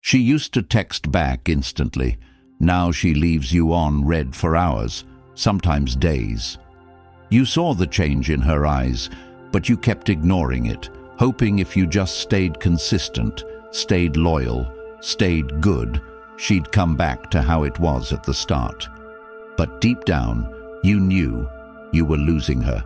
She used to text back instantly. Now she leaves you on read for hours, sometimes days. You saw the change in her eyes, but you kept ignoring it, hoping if you just stayed consistent, stayed loyal, stayed good, she'd come back to how it was at the start. But deep down, you knew you were losing her.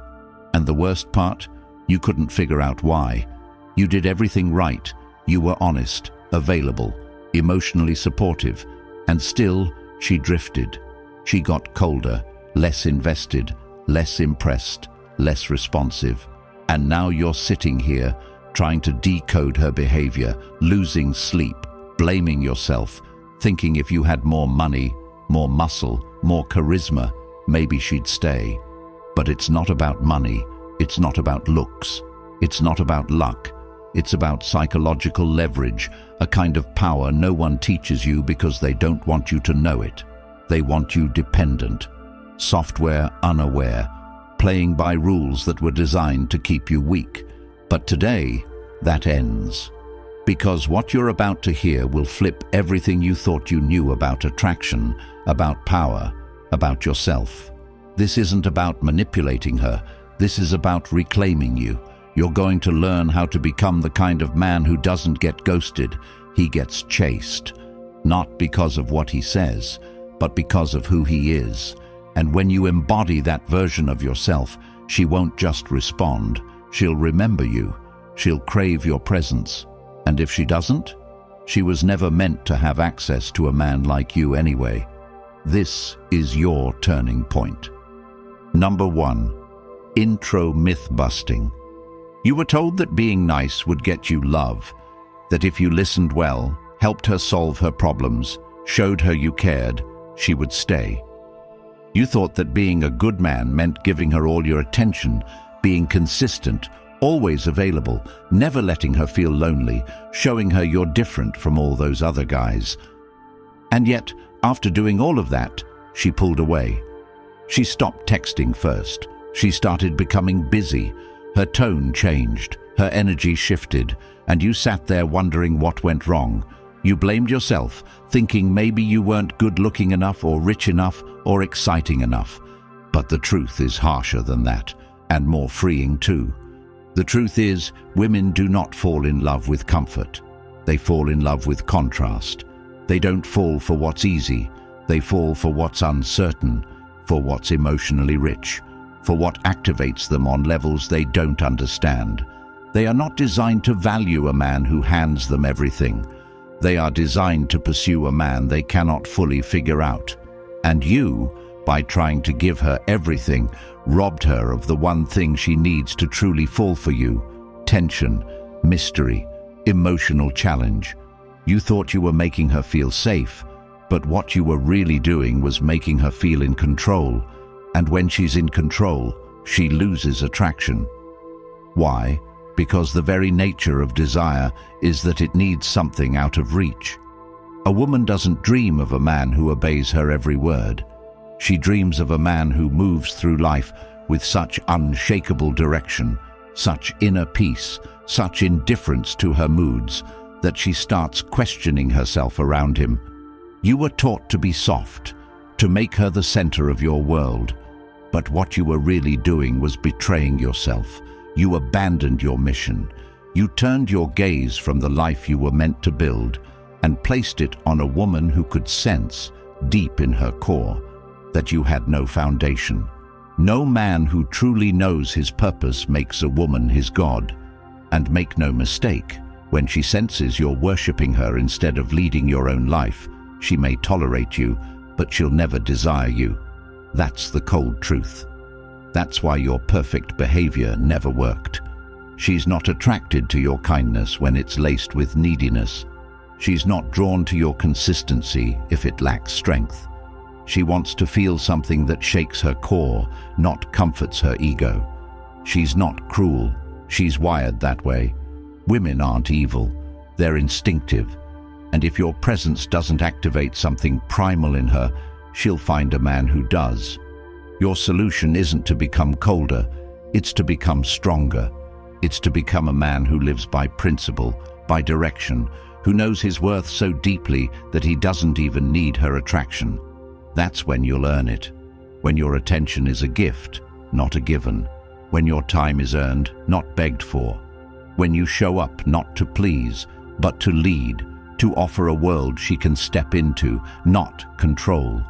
And the worst part, you couldn't figure out why. You did everything right. You were honest, available, emotionally supportive, and still she drifted. She got colder, less invested, less impressed, less responsive. And now you're sitting here, trying to decode her behavior, losing sleep, blaming yourself, thinking if you had more money, more muscle, more charisma, maybe she'd stay. But it's not about money, it's not about looks, it's not about luck, it's about psychological leverage, a kind of power no one teaches you because they don't want you to know it. They want you dependent, software unaware, playing by rules that were designed to keep you weak. But today, that ends. Because what you're about to hear will flip everything you thought you knew about attraction, about power, about yourself. This isn't about manipulating her. This is about reclaiming you. You're going to learn how to become the kind of man who doesn't get ghosted. He gets chased. Not because of what he says, but because of who he is. And when you embody that version of yourself, she won't just respond. She'll remember you. She'll crave your presence. And if she doesn't, she was never meant to have access to a man like you anyway. This is your turning point. Number 1. Intro myth busting. You were told that being nice would get you love, that if you listened well, helped her solve her problems, showed her you cared, she would stay. You thought that being a good man meant giving her all your attention, being consistent, always available, never letting her feel lonely, showing her you're different from all those other guys. And yet, after doing all of that, she pulled away. She stopped texting first. She started becoming busy. Her tone changed, her energy shifted, and you sat there wondering what went wrong. You blamed yourself, thinking maybe you weren't good-looking enough or rich enough or exciting enough. But the truth is harsher than that, and more freeing too. The truth is, women do not fall in love with comfort. They fall in love with contrast. They don't fall for what's easy. They fall for what's uncertain, for what's emotionally rich, for what activates them on levels they don't understand. They are not designed to value a man who hands them everything. They are designed to pursue a man they cannot fully figure out. And you, by trying to give her everything, robbed her of the one thing she needs to truly fall for you: tension, mystery, emotional challenge. You thought you were making her feel safe, but what you were really doing was making her feel in control. And when she's in control, she loses attraction. Why? Because the very nature of desire is that it needs something out of reach. A woman doesn't dream of a man who obeys her every word. She dreams of a man who moves through life with such unshakable direction, such inner peace, such indifference to her moods, that she starts questioning herself around him. You were taught to be soft, to make her the center of your world. But what you were really doing was betraying yourself. You abandoned your mission. You turned your gaze from the life you were meant to build and placed it on a woman who could sense, deep in her core, that you had no foundation. No man who truly knows his purpose makes a woman his god. And make no mistake, when she senses you're worshipping her instead of leading your own life, she may tolerate you, but she'll never desire you. That's the cold truth. That's why your perfect behavior never worked. She's not attracted to your kindness when it's laced with neediness. She's not drawn to your consistency if it lacks strength. She wants to feel something that shakes her core, not comforts her ego. She's not cruel. She's wired that way. Women aren't evil. They're instinctive. And if your presence doesn't activate something primal in her, she'll find a man who does. Your solution isn't to become colder. It's to become stronger. It's to become a man who lives by principle, by direction, who knows his worth so deeply that he doesn't even need her attraction. That's when you'll earn it. When your attention is a gift, not a given. When your time is earned, not begged for. When you show up not to please, but to lead, to offer a world she can step into, not control.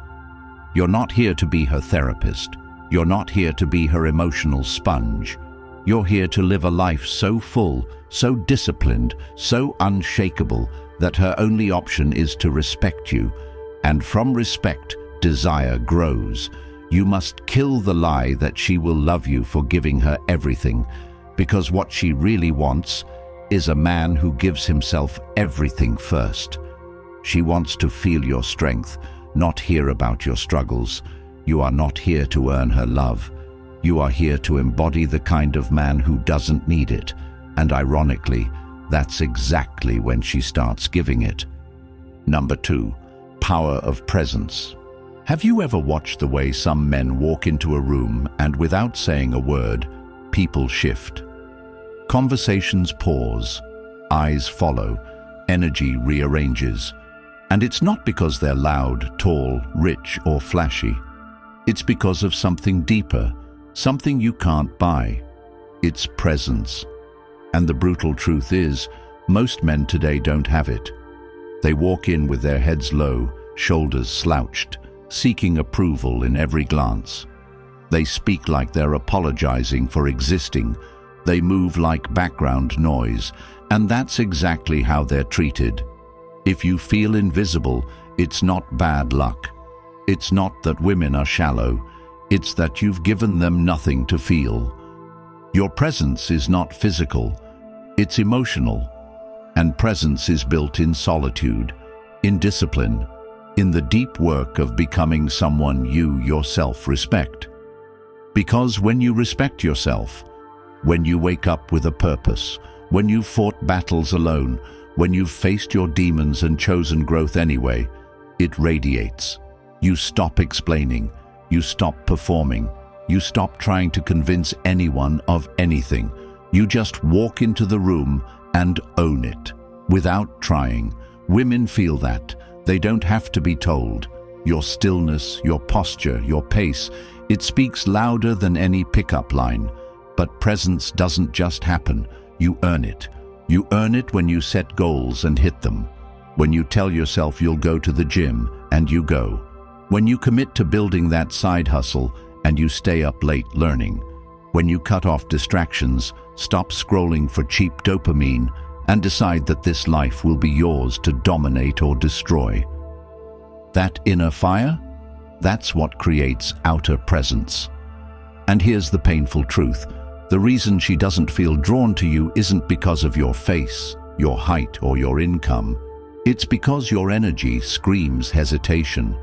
You're not here to be her therapist. You're not here to be her emotional sponge. You're here to live a life so full, so disciplined, so unshakable that her only option is to respect you. And from respect, desire grows. You must kill the lie that she will love you for giving her everything, because what she really wants is a man who gives himself everything first. She wants to feel your strength, not hear about your struggles. You are not here to earn her love. You are here to embody the kind of man who doesn't need it. And ironically, that's exactly when she starts giving it. Number 2, power of presence. Have you ever watched the way some men walk into a room and without saying a word, people shift? Conversations pause, eyes follow, energy rearranges. And it's not because they're loud, tall, rich, or flashy. It's because of something deeper, something you can't buy. It's presence. And the brutal truth is, most men today don't have it. They walk in with their heads low, shoulders slouched, seeking approval in every glance. They speak like they're apologizing for existing. They move like background noise, and that's exactly how they're treated. If you feel invisible, it's not bad luck. It's not that women are shallow. It's that you've given them nothing to feel. Your presence is not physical. It's emotional. And presence is built in solitude, in discipline, in the deep work of becoming someone you yourself respect. Because when you respect yourself, when you wake up with a purpose, when you've fought battles alone, when you've faced your demons and chosen growth anyway, it radiates. You stop explaining, you stop performing, you stop trying to convince anyone of anything. You just walk into the room and own it, without trying. Women feel that. They don't have to be told. Your stillness, your posture, your pace, it speaks louder than any pickup line. But presence doesn't just happen. You earn it. You earn it when you set goals and hit them. When you tell yourself you'll go to the gym and you go. When you commit to building that side hustle and you stay up late learning. When you cut off distractions, stop scrolling for cheap dopamine, and decide that this life will be yours to dominate or destroy. That inner fire? That's what creates outer presence. And here's the painful truth. The reason she doesn't feel drawn to you isn't because of your face, your height, or your income. It's because your energy screams hesitation.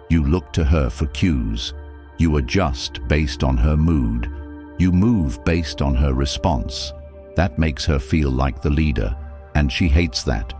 You look to her for cues. You adjust based on her mood. You move based on her response. That makes her feel like the leader, and she hates that.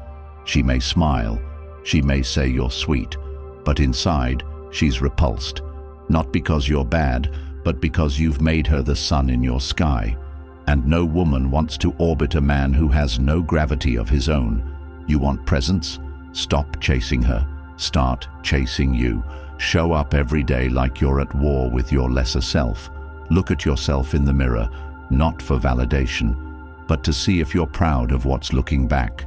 She may smile, she may say you're sweet, but inside, she's repulsed. Not because you're bad, but because you've made her the sun in your sky. And no woman wants to orbit a man who has no gravity of his own. You want presence? Stop chasing her. Start chasing you. Show up every day like you're at war with your lesser self. Look at yourself in the mirror, not for validation, but to see if you're proud of what's looking back.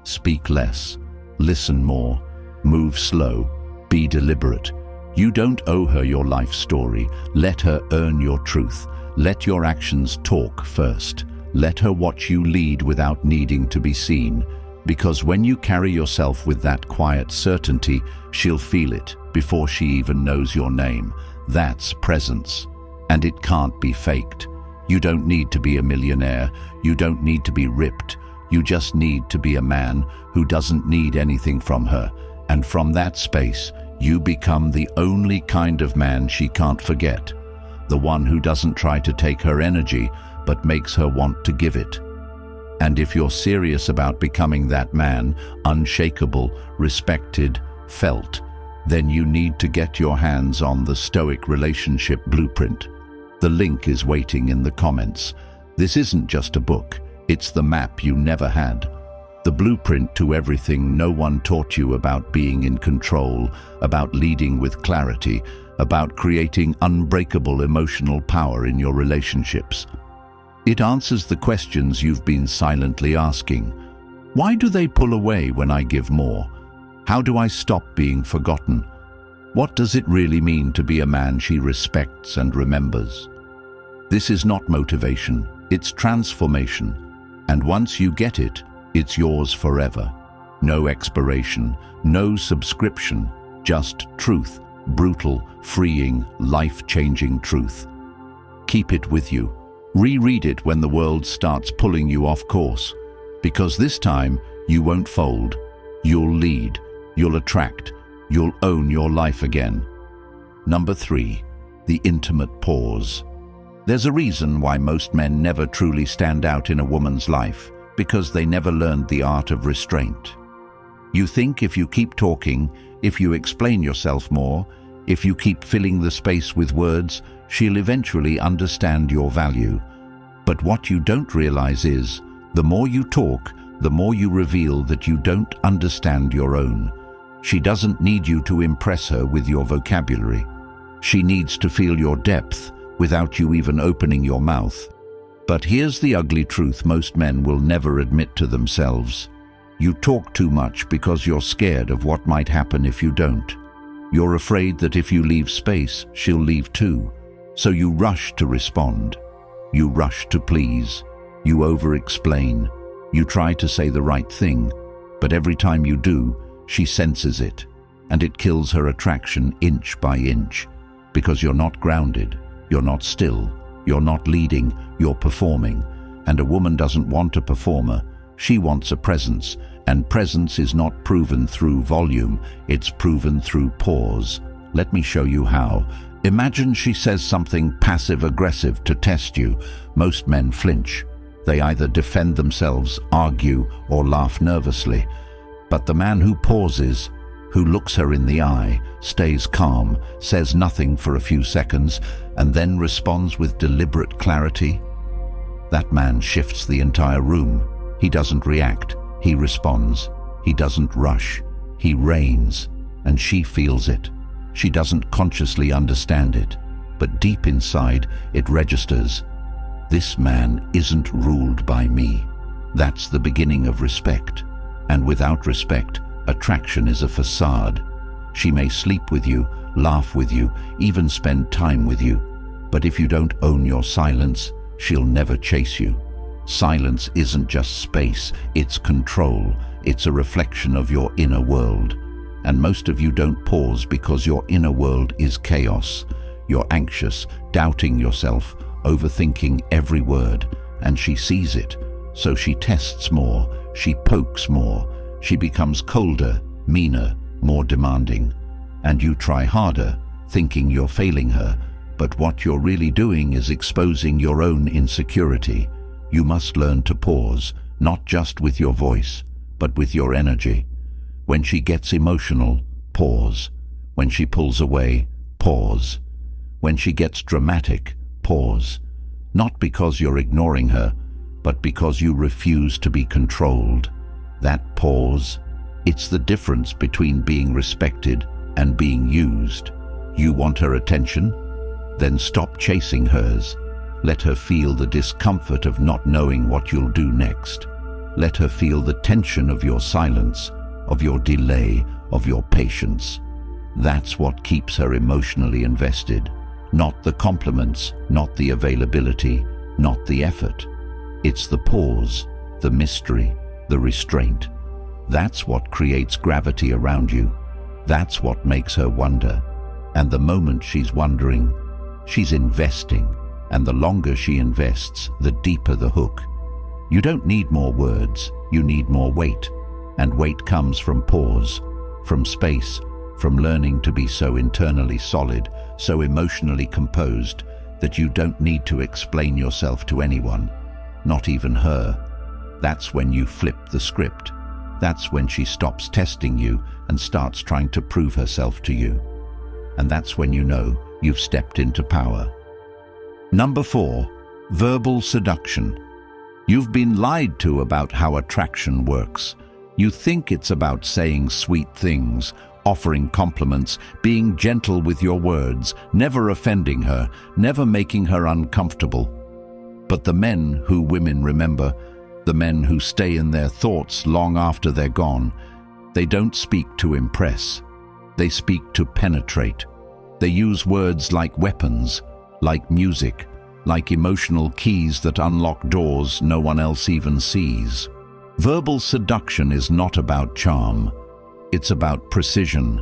Speak less, listen more, move slow, be deliberate. You don't owe her your life story. Let her earn your truth. Let your actions talk first. Let her watch you lead without needing to be seen. Because when you carry yourself with that quiet certainty, she'll feel it before she even knows your name. That's presence. And it can't be faked. You don't need to be a millionaire. You don't need to be ripped. You just need to be a man who doesn't need anything from her. And from that space, you become the only kind of man she can't forget. The one who doesn't try to take her energy, but makes her want to give it. And if you're serious about becoming that man, unshakable, respected, felt, then you need to get your hands on the Stoic Relationship Blueprint. The link is waiting in the comments. This isn't just a book, it's the map you never had. The blueprint to everything no one taught you about being in control, about leading with clarity, about creating unbreakable emotional power in your relationships. It answers the questions you've been silently asking. Why do they pull away when I give more? How do I stop being forgotten? What does it really mean to be a man she respects and remembers? This is not motivation, it's transformation. And once you get it, it's yours forever. No expiration, no subscription, just truth, brutal, freeing, life-changing truth. Keep it with you. Reread it when the world starts pulling you off course. Because this time, you won't fold. You'll lead, you'll attract, you'll own your life again. Number 3, the intimate pause. There's a reason why most men never truly stand out in a woman's life, because they never learned the art of restraint. You think if you keep talking, if you explain yourself more, if you keep filling the space with words, she'll eventually understand your value. But what you don't realize is, the more you talk, the more you reveal that you don't understand your own. She doesn't need you to impress her with your vocabulary. She needs to feel your depth without you even opening your mouth. But here's the ugly truth most men will never admit to themselves. You talk too much because you're scared of what might happen if you don't. You're afraid that if you leave space, she'll leave too. So you rush to respond. You rush to please. You over-explain. You try to say the right thing, but every time you do, she senses it, and it kills her attraction inch by inch. Because you're not grounded, you're not still, you're not leading, you're performing. And a woman doesn't want a performer, she wants a presence. And presence is not proven through volume, it's proven through pause. Let me show you how. Imagine she says something passive-aggressive to test you. Most men flinch. They either defend themselves, argue, or laugh nervously. But the man who pauses, who looks her in the eye, stays calm, says nothing for a few seconds, and then responds with deliberate clarity, that man shifts the entire room. He doesn't react. He responds. He doesn't rush. He reigns, and she feels it. She doesn't consciously understand it, but deep inside it registers. This man isn't ruled by me. That's the beginning of respect. And without respect, attraction is a facade. She may sleep with you, laugh with you, even spend time with you. But if you don't own your silence, she'll never chase you. Silence isn't just space, it's control. It's a reflection of your inner world. And most of you don't pause because your inner world is chaos. You're anxious, doubting yourself, overthinking every word, and she sees it. So she tests more, she pokes more, she becomes colder, meaner, more demanding. And you try harder, thinking you're failing her, but what you're really doing is exposing your own insecurity. You must learn to pause, not just with your voice, but with your energy. When she gets emotional, pause. When she pulls away, pause. When she gets dramatic, pause. Not because you're ignoring her, but because you refuse to be controlled. That pause, it's the difference between being respected and being used. You want her attention? Then stop chasing hers. Let her feel the discomfort of not knowing what you'll do next. Let her feel the tension of your silence, of your delay, of your patience. That's what keeps her emotionally invested. Not the compliments, not the availability, not the effort. It's the pause, the mystery, the restraint. That's what creates gravity around you. That's what makes her wonder. And the moment she's wondering, she's investing. And the longer she invests, the deeper the hook. You don't need more words, you need more weight. And weight comes from pause, from space, from learning to be so internally solid, so emotionally composed, that you don't need to explain yourself to anyone, not even her. That's when you flip the script. That's when she stops testing you and starts trying to prove herself to you. And that's when you know you've stepped into power. Number 4, verbal seduction. You've been lied to about how attraction works. You think it's about saying sweet things, offering compliments, being gentle with your words, never offending her, never making her uncomfortable. But the men who women remember, the men who stay in their thoughts long after they're gone, they don't speak to impress. They speak to penetrate. They use words like weapons, like music, like emotional keys that unlock doors no one else even sees. Verbal seduction is not about charm. It's about precision.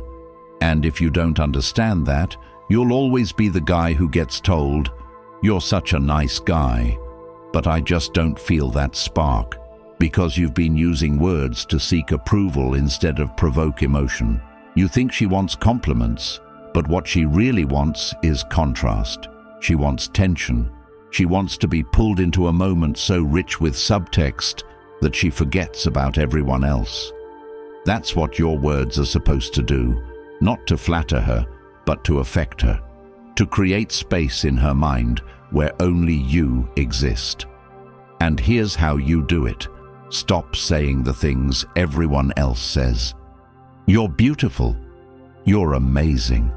And if you don't understand that, you'll always be the guy who gets told, "You're such a nice guy, but I just don't feel that spark," because you've been using words to seek approval instead of provoke emotion. You think she wants compliments, but what she really wants is contrast. She wants tension. She wants to be pulled into a moment so rich with subtext that she forgets about everyone else. That's what your words are supposed to do, not to flatter her, but to affect her, to create space in her mind where only you exist. And here's how you do it. Stop saying the things everyone else says. You're beautiful. You're amazing.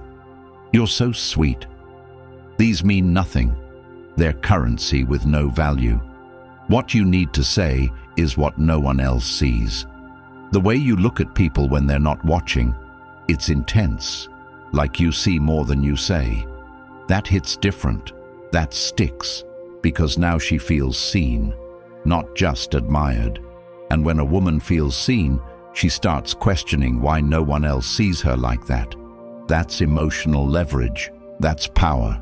You're so sweet. These mean nothing. They're currency with no value. What you need to say is what no one else sees. The way you look at people when they're not watching, it's intense, like you see more than you say. That hits different. That sticks, because now she feels seen, not just admired. And when a woman feels seen, she starts questioning why no one else sees her like that. That's emotional leverage. That's power.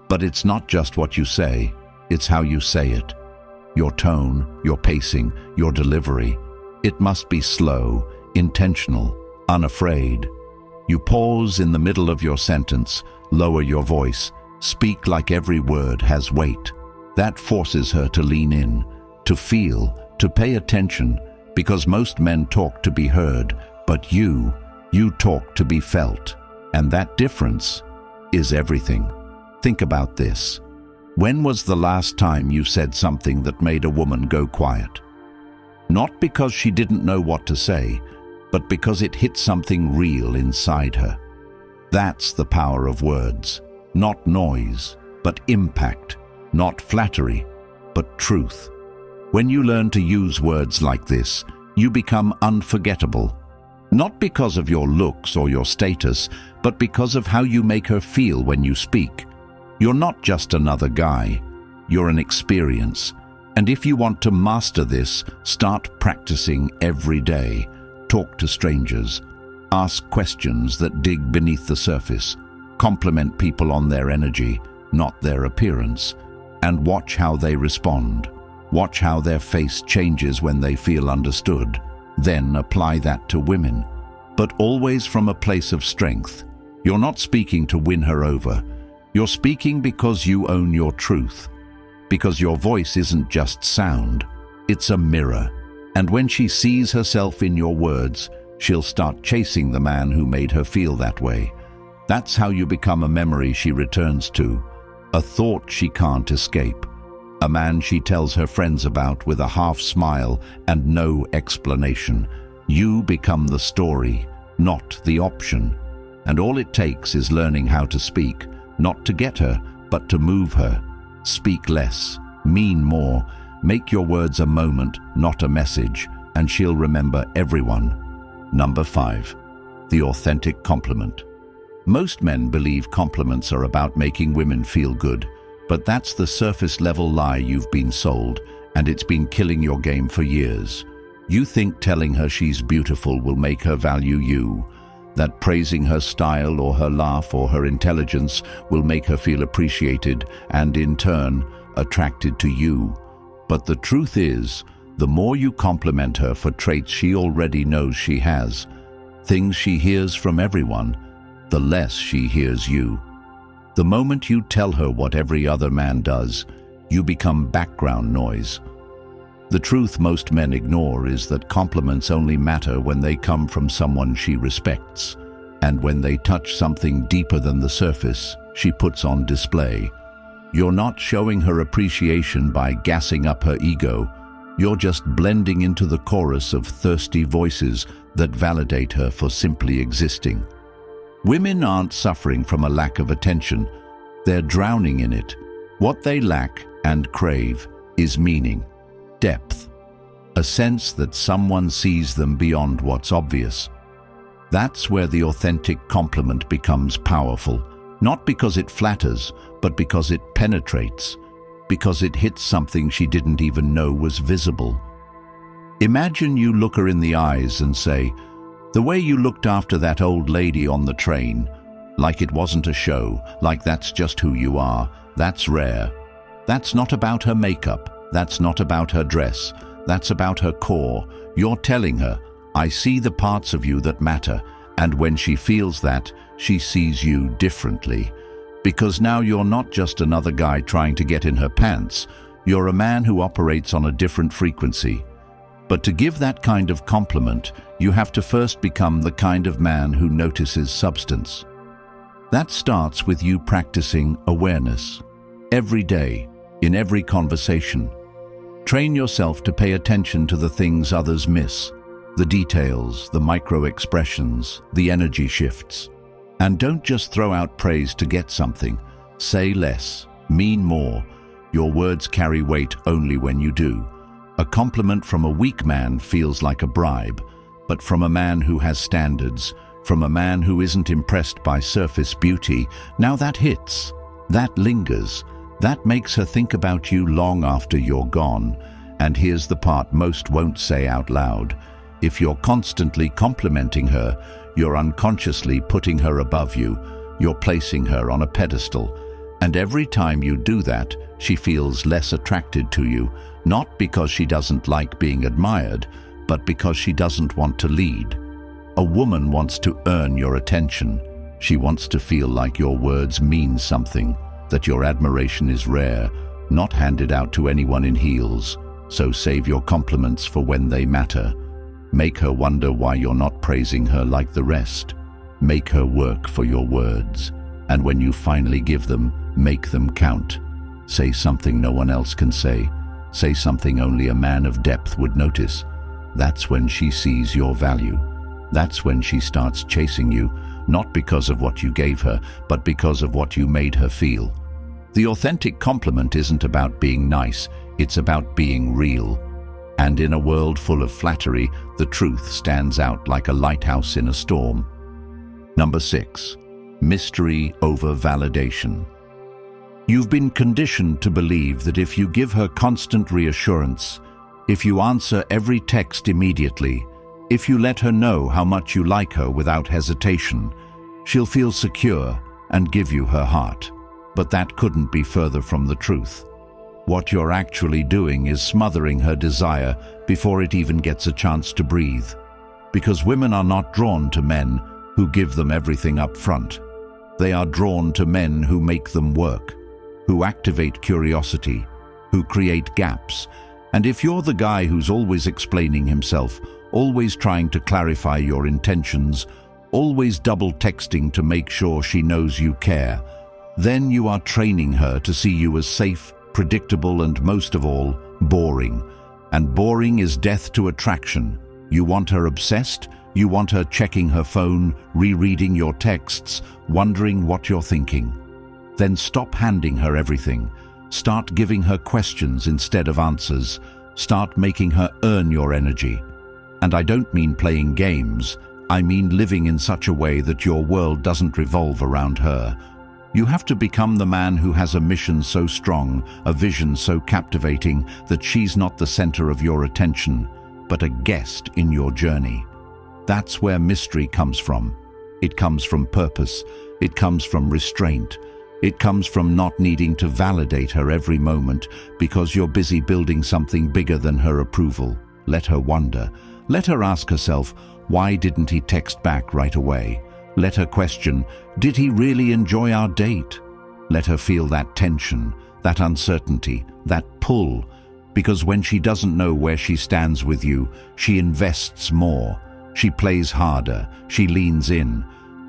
But it's not just what you say, it's how you say it. Your tone, your pacing, your delivery. It must be slow, intentional, unafraid. You pause in the middle of your sentence, lower your voice, speak like every word has weight. That forces her to lean in, to feel, to pay attention, because most men talk to be heard, but you talk to be felt. And that difference is everything. Think about this. When was the last time you said something that made a woman go quiet? Not because she didn't know what to say, but because it hit something real inside her. That's the power of words. Not noise, but impact. Not flattery, but truth. When you learn to use words like this, you become unforgettable. Not because of your looks or your status, but because of how you make her feel when you speak. You're not just another guy. You're an experience. And if you want to master this, start practicing every day. Talk to strangers. Ask questions that dig beneath the surface. Compliment people on their energy, not their appearance. And watch how they respond. Watch how their face changes when they feel understood. Then apply that to women. But always from a place of strength. You're not speaking to win her over. You're speaking because you own your truth. Because your voice isn't just sound, it's a mirror. And when she sees herself in your words, she'll start chasing the man who made her feel that way. That's how you become a memory she returns to, a thought she can't escape, a man she tells her friends about with a half smile and no explanation. You become the story, not the option. And all it takes is learning how to speak, not to get her, but to move her. Speak less, mean more, make your words a moment, not a message, and she'll remember everyone. Number 5, the authentic compliment. Most men believe compliments are about making women feel good, but that's the surface-level lie you've been sold, and it's been killing your game for years. You think telling her she's beautiful will make her value you, that praising her style or her laugh or her intelligence will make her feel appreciated and, in turn, attracted to you. But the truth is, the more you compliment her for traits she already knows she has, things she hears from everyone, the less she hears you. The moment you tell her what every other man does, you become background noise. The truth most men ignore is that compliments only matter when they come from someone she respects, and when they touch something deeper than the surface she puts on display. You're not showing her appreciation by gassing up her ego, You're just blending into the chorus of thirsty voices that validate her for simply existing. Women aren't suffering from a lack of attention. They're drowning in it. What they lack and crave is meaning, depth, a sense that someone sees them beyond what's obvious. That's where the authentic compliment becomes powerful, not because it flatters, but because it penetrates, because it hits something she didn't even know was visible. Imagine you look her in the eyes and say, "The way you looked after that old lady on the train, like it wasn't a show, like that's just who you are, that's rare. That's not about her makeup, that's not about her dress, that's about her core." You're telling her, "I see the parts of you that matter," and when she feels that, she sees you differently. Because now you're not just another guy trying to get in her pants, you're a man who operates on a different frequency. But to give that kind of compliment, you have to first become the kind of man who notices substance. That starts with you practicing awareness. Every day, in every conversation. Train yourself to pay attention to the things others miss, the details, the micro-expressions, the energy shifts. And don't just throw out praise to get something. Say less, mean more. Your words carry weight only when you do. A compliment from a weak man feels like a bribe, but from a man who has standards, from a man who isn't impressed by surface beauty, now that hits, that lingers, that makes her think about you long after you're gone. And here's the part most won't say out loud. If you're constantly complimenting her, you're unconsciously putting her above you. You're placing her on a pedestal. And every time you do that, she feels less attracted to you, not because she doesn't like being admired, but because she doesn't want to lead. A woman wants to earn your attention. She wants to feel like your words mean something, that your admiration is rare, not handed out to anyone in heels. So save your compliments for when they matter. Make her wonder why you're not praising her like the rest. Make her work for your words. And when you finally give them, make them count. Say something no one else can say. Say something only a man of depth would notice. That's when she sees your value. That's when she starts chasing you, not because of what you gave her, but because of what you made her feel. The authentic compliment isn't about being nice, it's about being real. And in a world full of flattery, the truth stands out like a lighthouse in a storm. Number 6. Mystery over validation. You've been conditioned to believe that if you give her constant reassurance, if you answer every text immediately, if you let her know how much you like her without hesitation, she'll feel secure and give you her heart. But that couldn't be further from the truth. What you're actually doing is smothering her desire before it even gets a chance to breathe. Because women are not drawn to men who give them everything up front. They are drawn to men who make them work, who activate curiosity, who create gaps. And if you're the guy who's always explaining himself, always trying to clarify your intentions, always double texting to make sure she knows you care, then you are training her to see you as safe, predictable, and most of all, boring. And boring is death to attraction. You want her obsessed, you want her checking her phone, rereading your texts, wondering what you're thinking. Then stop handing her everything. Start giving her questions instead of answers. Start making her earn your energy. And I don't mean playing games, I mean living in such a way that your world doesn't revolve around her. You have to become the man who has a mission so strong, a vision so captivating, that she's not the center of your attention, but a guest in your journey. That's where mystery comes from. It comes from purpose. It comes from restraint. It comes from not needing to validate her every moment because you're busy building something bigger than her approval. Let her wonder. Let her ask herself, why didn't he text back right away? Let her question, did he really enjoy our date? Let her feel that tension, that uncertainty, that pull. Because when she doesn't know where she stands with you, she invests more. She plays harder. She leans in.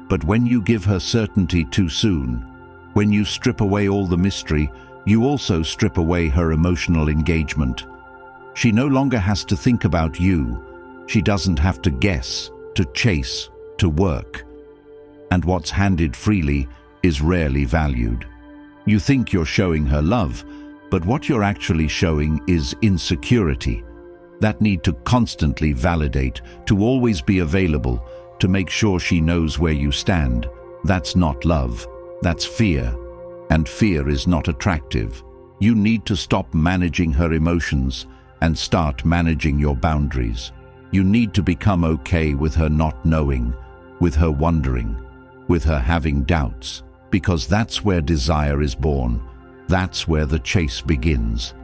But when you give her certainty too soon, when you strip away all the mystery, you also strip away her emotional engagement. She no longer has to think about you. She doesn't have to guess, to chase, to work. And what's handed freely is rarely valued. You think you're showing her love, but what you're actually showing is insecurity. That need to constantly validate, to always be available, to make sure she knows where you stand. That's not love, that's fear. And fear is not attractive. You need to stop managing her emotions and start managing your boundaries. You need to become okay with her not knowing, with her wondering, with her having doubts, because that's where desire is born. That's where the chase begins.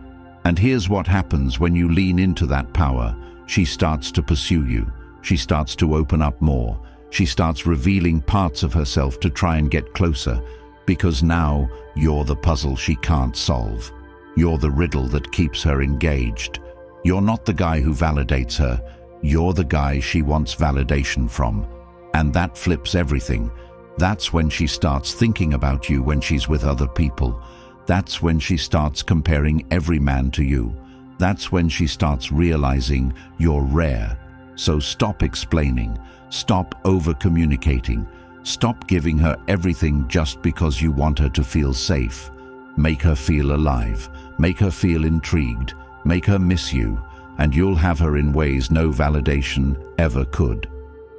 And here's what happens when you lean into that power. She starts to pursue you. She starts to open up more. She starts revealing parts of herself to try and get closer, because now you're the puzzle she can't solve. You're the riddle that keeps her engaged. You're not the guy who validates her. You're the guy she wants validation from. And that flips everything. That's when she starts thinking about you when she's with other people. That's when she starts comparing every man to you. That's when she starts realizing you're rare. So stop explaining. Stop over-communicating. Stop giving her everything just because you want her to feel safe. Make her feel alive. Make her feel intrigued. Make her miss you. And you'll have her in ways no validation ever could.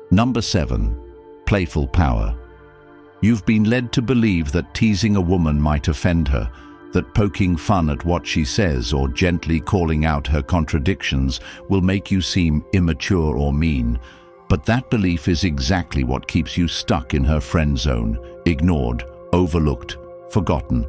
Number 7. Playful power. You've been led to believe that teasing a woman might offend her, that poking fun at what she says or gently calling out her contradictions will make you seem immature or mean. But that belief is exactly what keeps you stuck in her friend zone, ignored, overlooked, forgotten.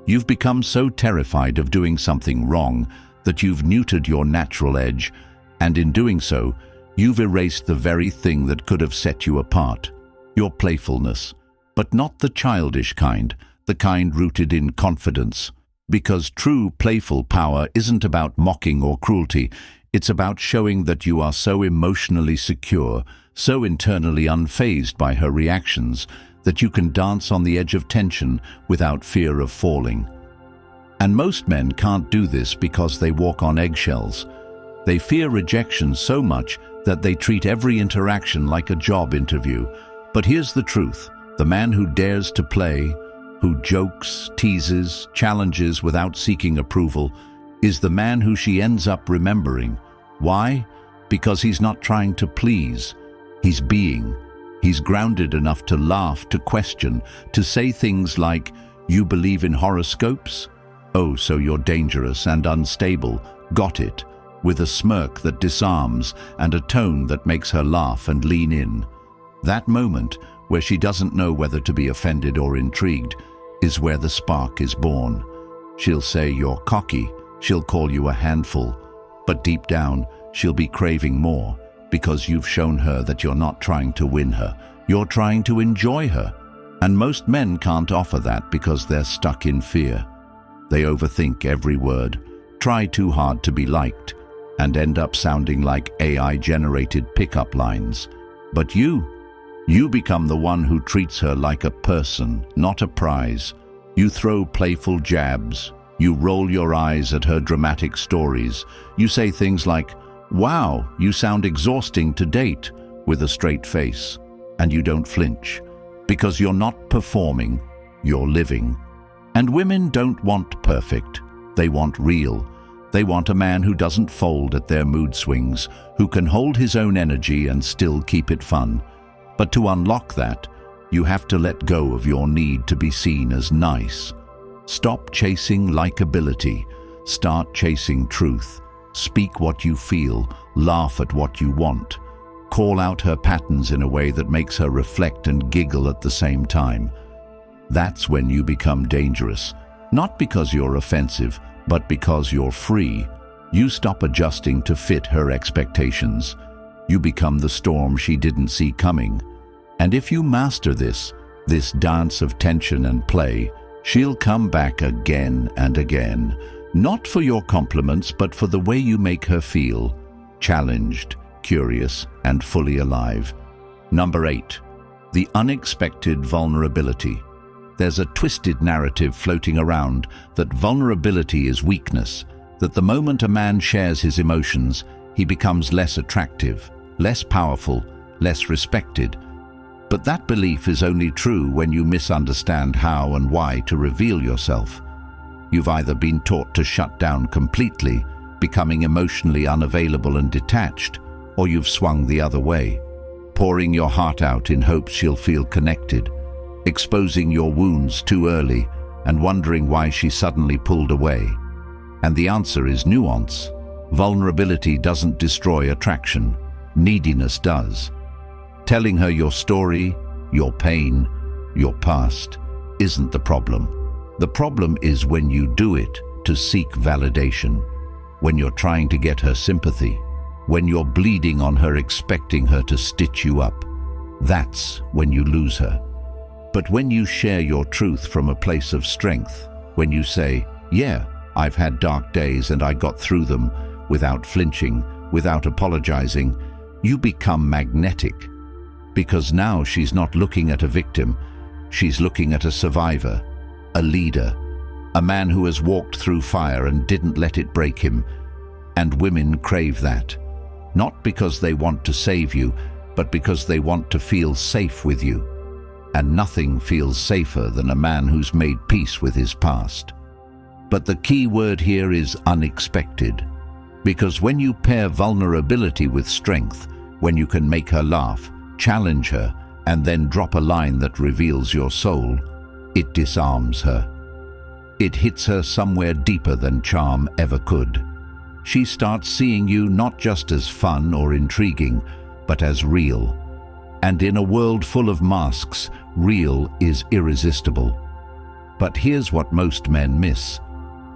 You've become so terrified of doing something wrong that you've neutered your natural edge, and in doing so, you've erased the very thing that could have set you apart, your playfulness. But not the childish kind, the kind rooted in confidence. Because true playful power isn't about mocking or cruelty. It's about showing that you are so emotionally secure, so internally unfazed by her reactions, that you can dance on the edge of tension without fear of falling. And most men can't do this because they walk on eggshells. They fear rejection so much that they treat every interaction like a job interview. But here's the truth. The man who dares to play, who jokes, teases, challenges without seeking approval, is the man who she ends up remembering. Why? Because he's not trying to please. He's being. He's grounded enough to laugh, to question, to say things like, "You believe in horoscopes? Oh, so you're dangerous and unstable. Got it," with a smirk that disarms and a tone that makes her laugh and lean in. That moment, where she doesn't know whether to be offended or intrigued, is where the spark is born. She'll say you're cocky, she'll call you a handful, but deep down, she'll be craving more, because you've shown her that you're not trying to win her, you're trying to enjoy her. And most men can't offer that because they're stuck in fear. They overthink every word, try too hard to be liked, and end up sounding like AI-generated pickup lines. But you become the one who treats her like a person, not a prize. You throw playful jabs. You roll your eyes at her dramatic stories. You say things like, "Wow, you sound exhausting to date," with a straight face. And you don't flinch, because you're not performing, you're living. And women don't want perfect. They want real. They want a man who doesn't fold at their mood swings, who can hold his own energy and still keep it fun. But to unlock that, you have to let go of your need to be seen as nice. Stop chasing likability. Start chasing truth. Speak what you feel. Laugh at what you want. Call out her patterns in a way that makes her reflect and giggle at the same time. That's when you become dangerous. Not because you're offensive, but because you're free. You stop adjusting to fit her expectations. You become the storm she didn't see coming. And if you master this dance of tension and play, she'll come back again and again. Not for your compliments, but for the way you make her feel challenged, curious, and fully alive. Number 8. The unexpected vulnerability. There's a twisted narrative floating around that vulnerability is weakness, that the moment a man shares his emotions, he becomes less attractive, less powerful, less respected. But that belief is only true when you misunderstand how and why to reveal yourself. You've either been taught to shut down completely, becoming emotionally unavailable and detached, or you've swung the other way, pouring your heart out in hopes she'll feel connected, exposing your wounds too early and wondering why she suddenly pulled away. And the answer is nuance. Vulnerability doesn't destroy attraction. Neediness does. Telling her your story, your pain, your past isn't the problem. The problem is when you do it to seek validation, when you're trying to get her sympathy, when you're bleeding on her expecting her to stitch you up. That's when you lose her. But when you share your truth from a place of strength, when you say, yeah, I've had dark days and I got through them, without flinching, without apologizing, you become magnetic. Because now she's not looking at a victim, she's looking at a survivor, a leader, a man who has walked through fire and didn't let it break him. And women crave that, not because they want to save you, but because they want to feel safe with you. And nothing feels safer than a man who's made peace with his past. But the key word here is unexpected. Because when you pair vulnerability with strength, when you can make her laugh, challenge her, and then drop a line that reveals your soul, it disarms her. It hits her somewhere deeper than charm ever could. She starts seeing you not just as fun or intriguing, but as real. And in a world full of masks, real is irresistible. But here's what most men miss.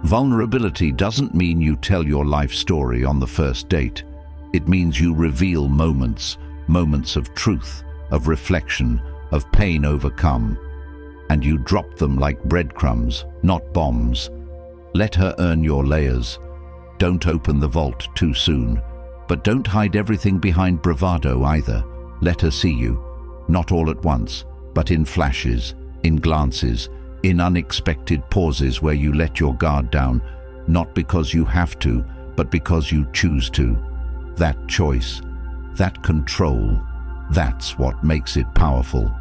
Vulnerability doesn't mean you tell your life story on the first date. It means you reveal moments of truth, of reflection, of pain overcome. And you drop them like breadcrumbs, not bombs. Let her earn your layers. Don't open the vault too soon. But don't hide everything behind bravado either. Let her see you, not all at once, but in flashes, in glances, in unexpected pauses where you let your guard down, not because you have to, but because you choose to. That choice, that control, that's what makes it powerful.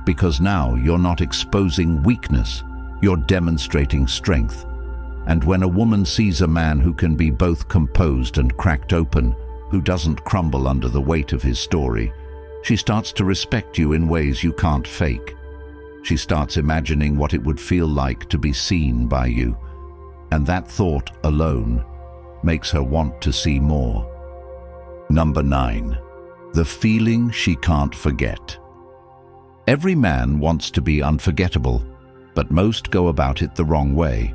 Because now you're not exposing weakness, you're demonstrating strength. And when a woman sees a man who can be both composed and cracked open, who doesn't crumble under the weight of his story, she starts to respect you in ways you can't fake. She starts imagining what it would feel like to be seen by you. And that thought alone makes her want to see more. Number 9. The feeling she can't forget. Every man wants to be unforgettable, but most go about it the wrong way.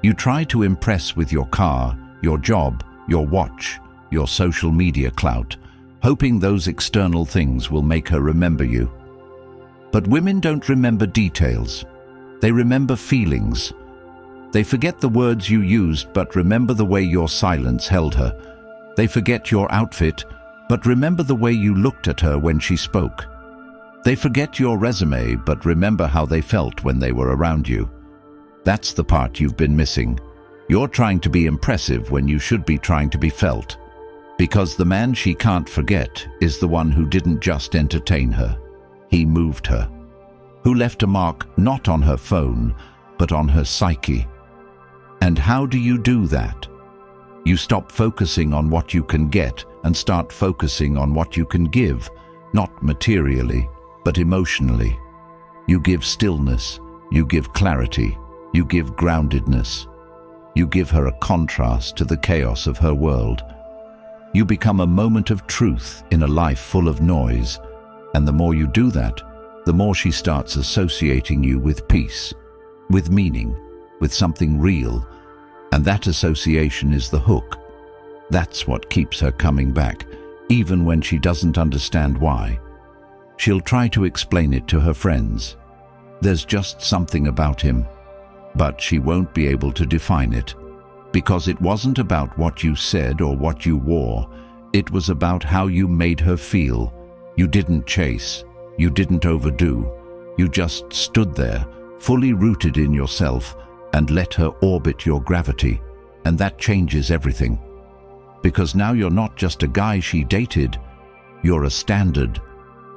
You try to impress with your car, your job, your watch, your social media clout, hoping those external things will make her remember you. But women don't remember details. They remember feelings. They forget the words you used, but remember the way your silence held her. They forget your outfit, but remember the way you looked at her when she spoke. They forget your resume, but remember how they felt when they were around you. That's the part you've been missing. You're trying to be impressive when you should be trying to be felt. Because the man she can't forget is the one who didn't just entertain her. He moved her. Who left a mark not on her phone, but on her psyche. And how do you do that? You stop focusing on what you can get and start focusing on what you can give, not materially, but emotionally. You give stillness, you give clarity, you give groundedness. You give her a contrast to the chaos of her world. You become a moment of truth in a life full of noise, and the more you do that, the more she starts associating you with peace, with meaning, with something real, and that association is the hook. That's what keeps her coming back, even when she doesn't understand why. She'll try to explain it to her friends. There's just something about him, but she won't be able to define it. Because it wasn't about what you said or what you wore. It was about how you made her feel. You didn't chase. You didn't overdo. You just stood there, fully rooted in yourself, and let her orbit your gravity. And that changes everything. Because now you're not just a guy she dated, you're a standard.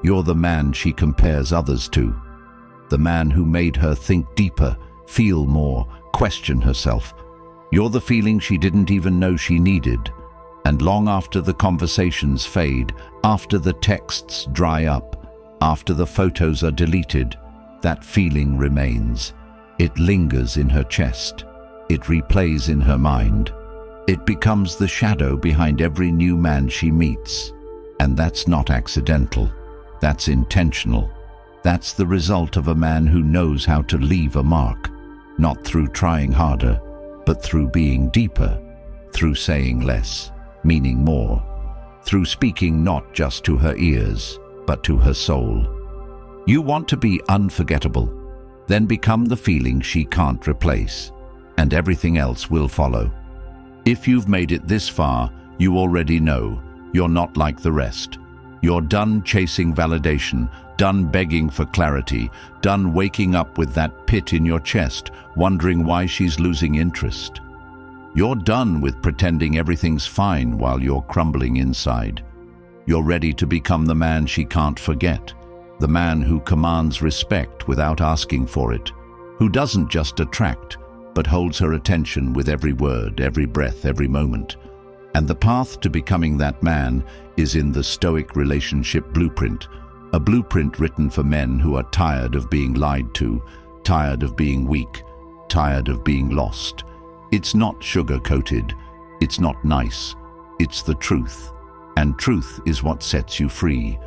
You're the man she compares others to. The man who made her think deeper, feel more, question herself. You're the feeling she didn't even know she needed. And long after the conversations fade, after the texts dry up, after the photos are deleted, that feeling remains. It lingers in her chest. It replays in her mind. It becomes the shadow behind every new man she meets. And that's not accidental. That's intentional. That's the result of a man who knows how to leave a mark, not through trying harder, but through being deeper, through saying less, meaning more, through speaking not just to her ears, but to her soul. You want to be unforgettable, then become the feeling she can't replace, and everything else will follow. If you've made it this far, you already know you're not like the rest. You're done chasing validation, done begging for clarity, done waking up with that pit in your chest, wondering why she's losing interest. You're done with pretending everything's fine while you're crumbling inside. You're ready to become the man she can't forget, the man who commands respect without asking for it, who doesn't just attract, but holds her attention with every word, every breath, every moment. And the path to becoming that man is in the Stoic relationship blueprint, a blueprint written for men who are tired of being lied to, tired of being weak, tired of being lost. It's not sugar-coated, it's not nice, it's the truth. And truth is what sets you free.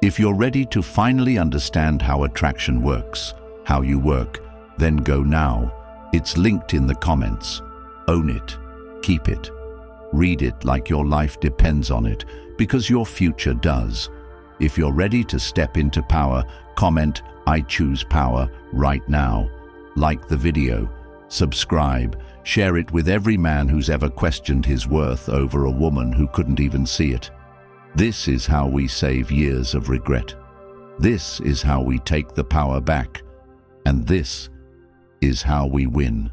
If you're ready to finally understand how attraction works, how you work, then go now. It's linked in the comments. Own it, keep it. Read it like your life depends on it, because your future does. If you're ready to step into power, comment, "I choose power," right now. Like the video, subscribe, share it with every man who's ever questioned his worth over a woman who couldn't even see it. This is how we save years of regret. This is how we take the power back. And this is how we win.